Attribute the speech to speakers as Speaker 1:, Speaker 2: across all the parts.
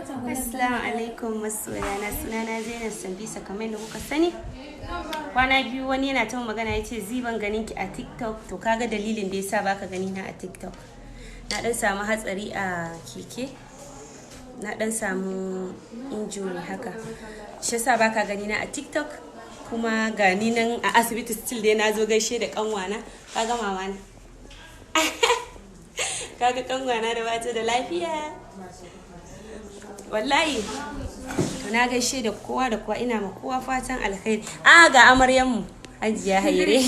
Speaker 1: Assalamu alaikum masoyana, sunana Zainab Sambisa kamar yadda kuka sani. Kwana biyu wani yana ta magana yace ziban ganin ki a TikTok, to kaga dalilin da yasa baka gani na a TikTok. Na dan samu hatsari a keke. Na dan samu injury haka. Shi yasa baka gani na a TikTok. Kuma gani nan a asibiti still dai na zo gaishe da kanwana. Kaga mama na. Kaga kanwana da bata da lafiya. Wallahi na gaishe da kowa da kowa, ina ma kowa fatan alkhairi. Ga amaryanmu Hajiya Haire.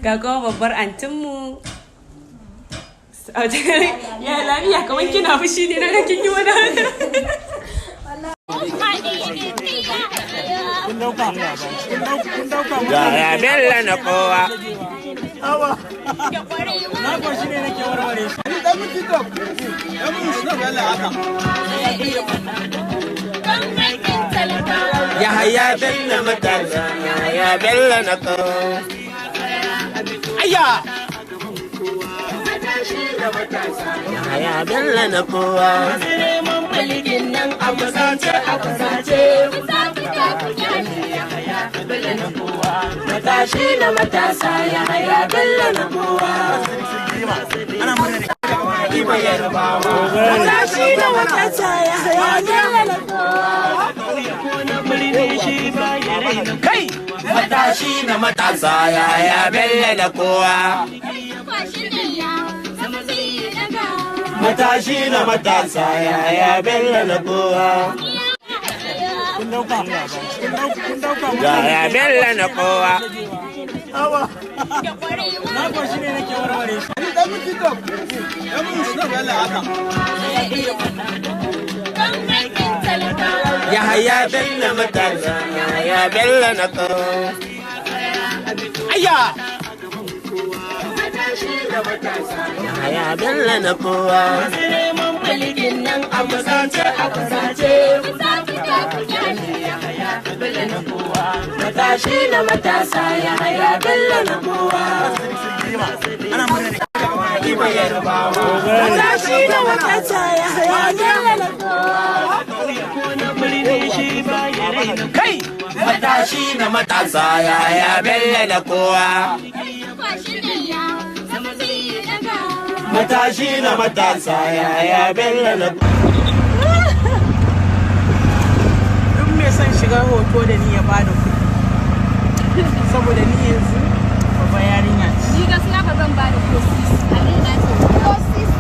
Speaker 1: Ga kuma babbar antinmu. Ya lafiya kamar kina fushi ne na kin yi wani haka.
Speaker 2: Ya bella na kowa.
Speaker 3: Na kwashi ne nake warware shi.
Speaker 2: Ya haya bella matasa, ya haya bella na kowa. Aya! Ya haya bella na kowa.
Speaker 4: Matashi na matasa ya haya bella na kowa. Matashi na matasa ya haya bella na kowa.
Speaker 2: Kai! Matashi na matasa ya haya bella na kowa. Matashi na matasa ya haya bella na kowa. Ya bella na kowa.
Speaker 3: Na kwashi ne nake warware shi.
Speaker 2: Ya haya bella matasa, ya haya bella na kowa. Aya! Ya haya bella na kowa.
Speaker 4: Matashi na matasa ya haya bella na kowa. Matashi na matasa ya haya bella na kowa.
Speaker 2: Kai! Matashi na matasa ya haya bella na kowa. Matashi na matasa ya haya bella na kowa.
Speaker 3: Duk mai son shiga hoto da ni ya bada kuɗi. Saboda ni yanzu babba yarinya ce.
Speaker 5: Ni gaskiya ba zan ba da kosis. A ina ce kosis.